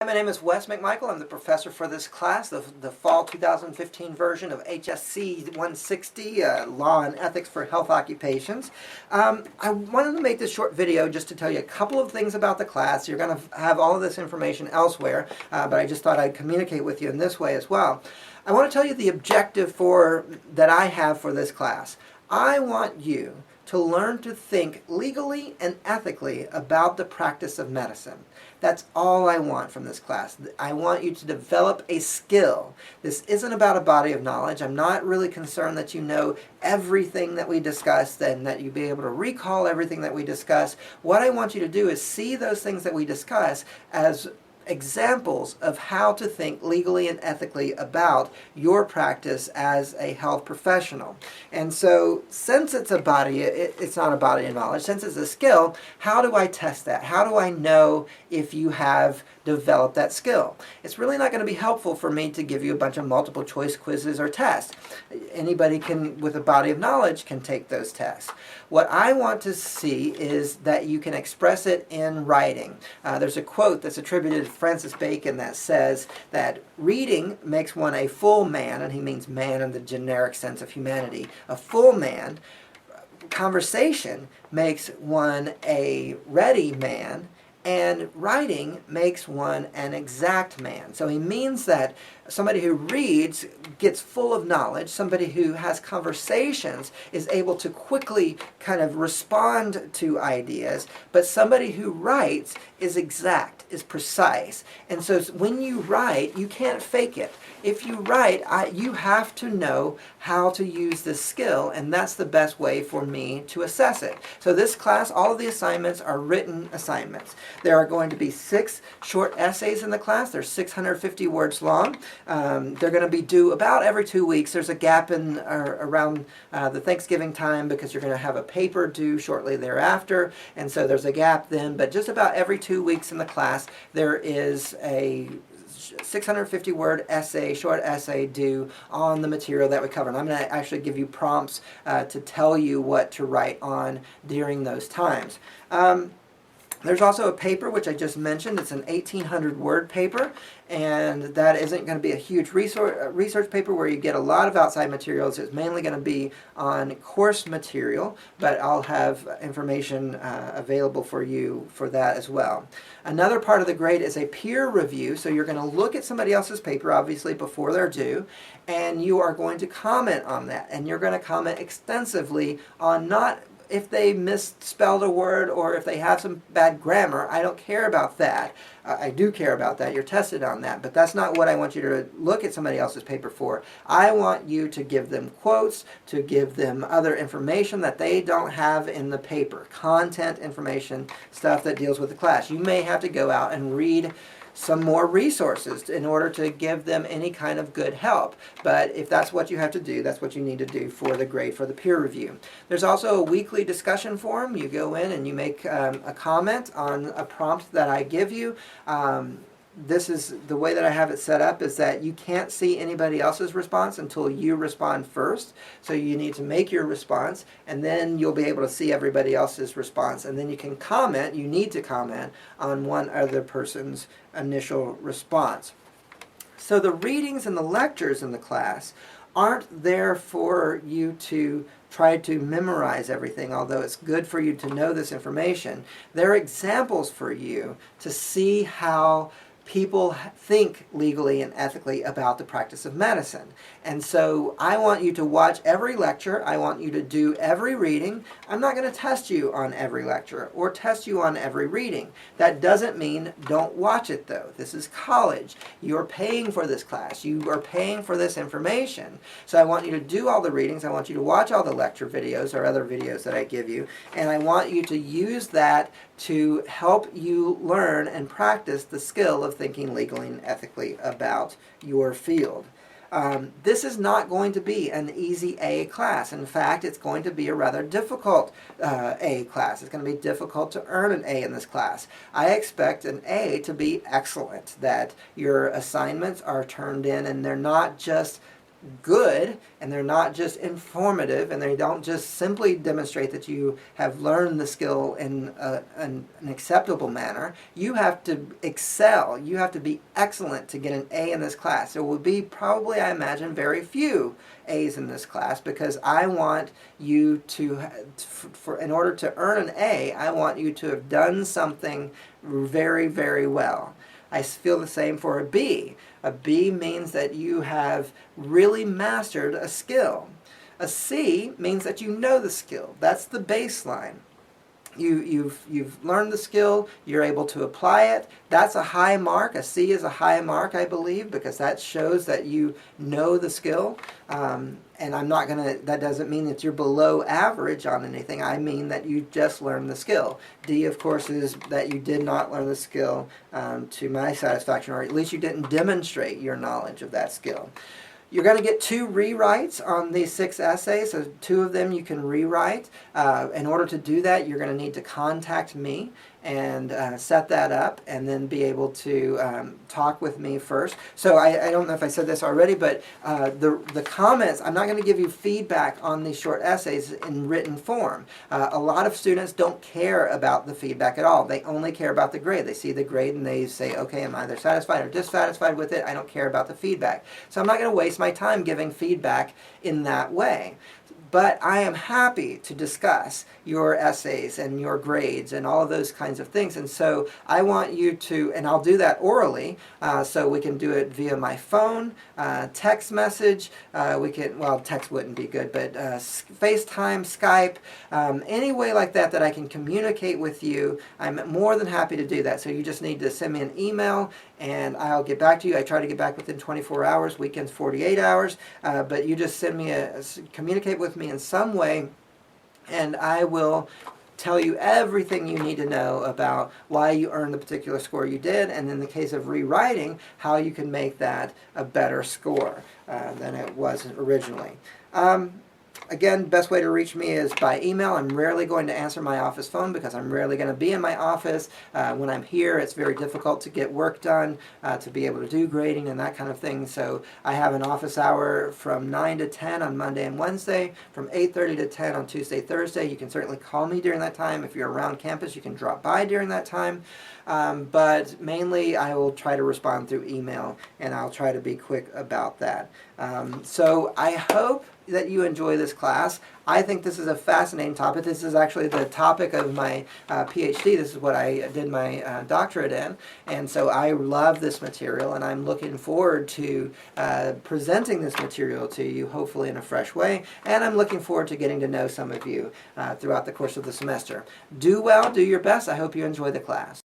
My name is Wes McMichael. I'm the professor for this class, the fall 2015 version of HSC 160, Law and Ethics for Health Occupations. I wanted to make this short video just to tell you a couple of things about the class. You're going to have all of this information elsewhere, but I just thought I'd communicate with you in this way as well. I want to tell you the objective that I have for this class. I want you to learn to think legally and ethically about the practice of medicine. That's all I want from this class. I want you to develop a skill. This isn't about a body of knowledge. I'm not really concerned that you know everything that we discussed and that you be able to recall everything that we discussed. What I want you to do is see those things that we discuss as examples of how to think legally and ethically about your practice as a health professional. And so, since it's not a body of knowledge, since it's a skill, how do I test that? How do I know if you have developed that skill? It's really not going to be helpful for me to give you a bunch of multiple choice quizzes or tests. Anybody with a body of knowledge can take those tests. What I want to see is that you can express it in writing. There's a quote that's attributed to Francis Bacon that says that reading makes one a full man, and he means man in the generic sense of humanity, a full man. Conversation makes one a ready man, and writing makes one an exact man. So he means that somebody who reads gets full of knowledge. Somebody who has conversations is able to quickly kind of respond to ideas. But somebody who writes is exact, is precise. And so when you write, you can't fake it. If you write, you have to know how to use this skill, and that's the best way for me to assess it. So this class, all of the assignments are written assignments. There are going to be 6 short essays in the class. They're 650 words long. They're going to be due about every 2 weeks. There's a gap around the Thanksgiving time because you're going to have a paper due shortly thereafter, and so there's a gap then. But just about every 2 weeks in the class, there is a 650-word essay, short essay due on the material that we cover. And I'm going to actually give you prompts to tell you what to write on during those times. There's also a paper, which I just mentioned. It's an 1,800-word paper, and that isn't going to be a huge research paper where you get a lot of outside materials. It's mainly going to be on course material, but I'll have information available for you for that as well. Another part of the grade is a peer review, so you're going to look at somebody else's paper, obviously, before they're due, and you are going to comment on that, and you're going to comment extensively on not if they misspelled a word or if they have some bad grammar. I don't care about that. I do care about that. You're tested on that. But that's not what I want you to look at somebody else's paper for. I want you to give them quotes, to give them other information that they don't have in the paper. Content information, stuff that deals with the class. You may have to go out and read some more resources in order to give them any kind of good help. But if that's what you have to do, that's what you need to do for the grade for the peer review. There's also a weekly discussion forum. You go in and you make a comment on a prompt that I give you. This is the way that I have it set up, is that you can't see anybody else's response until you respond first. So you need to make your response, and then you'll be able to see everybody else's response. And then you can comment, you need to comment on one other person's initial response. So the readings and the lectures in the class aren't there for you to try to memorize everything, although it's good for you to know this information. They're examples for you to see how people think legally and ethically about the practice of medicine. And so I want you to watch every lecture. I want you to do every reading. I'm not going to test you on every lecture or test you on every reading. That doesn't mean don't watch it, though. This is college. You're paying for this class. You are paying for this information. So I want you to do all the readings. I want you to watch all the lecture videos or other videos that I give you. And I want you to use that to help you learn and practice the skill of thinking legally and ethically about your field. This is not going to be an easy A class. In fact, it's going to be a rather difficult A class. It's going to be difficult to earn an A in this class. I expect an A to be excellent, that your assignments are turned in and they're not just good, and they're not just informative, and they don't just simply demonstrate that you have learned the skill in an acceptable manner. You have to excel. You have to be excellent to get an A in this class. There will be probably, I imagine, very few A's in this class, because I want you to, in order to earn an A, I want you to have done something very, very well. I feel the same for a B. A B means that you have really mastered a skill. A C means that you know the skill. That's the baseline. You've learned the skill, you're able to apply it. That's a high mark. A C is a high mark, I believe, because that shows that you know the skill. And that doesn't mean that you're below average on anything. I mean that you just learned the skill. D, of course, is that you did not learn the skill to my satisfaction, or at least you didn't demonstrate your knowledge of that skill. You're going to get 2 rewrites on these 6 essays, so 2 of them you can rewrite. In order to do that, you're going to need to contact me and set that up, and then be able to talk with me first. So I don't know if I said this already, but the comments, I'm not going to give you feedback on these short essays in written form. A lot of students don't care about the feedback at all. They only care about the grade. They see the grade and they say, okay, I'm either satisfied or dissatisfied with it. I don't care about the feedback. So I'm not going to waste my time giving feedback in that way. But I am happy to discuss your essays and your grades and all of those kinds of things. And so I want you to, and I'll do that orally, so we can do it via my phone, text message, text wouldn't be good, but FaceTime, Skype, any way like that that I can communicate with you. I'm more than happy to do that. So you just need to send me an email, and I'll get back to you. I try to get back within 24 hours, weekends 48 hours, but you just send me communicate with me in some way, and I will tell you everything you need to know about why you earned the particular score you did, and in the case of rewriting, how you can make that a better score than it was originally. Again, best way to reach me is by email. I'm rarely going to answer my office phone because I'm rarely going to be in my office. When I'm here, it's very difficult to get work done, to be able to do grading and that kind of thing. So I have an office hour from 9 to 10 on Monday and Wednesday, from 8:30 to 10 on Tuesday, Thursday. You can certainly call me during that time. If you're around campus, you can drop by during that time. But mainly I will try to respond through email, and I'll try to be quick about that. So I hope that you enjoy this class. I think this is a fascinating topic. This is actually the topic of my PhD. This is what I did my doctorate in, and so I love this material, and I'm looking forward to presenting this material to you, hopefully in a fresh way, and I'm looking forward to getting to know some of you throughout the course of the semester. Do well, do your best. I hope you enjoy the class.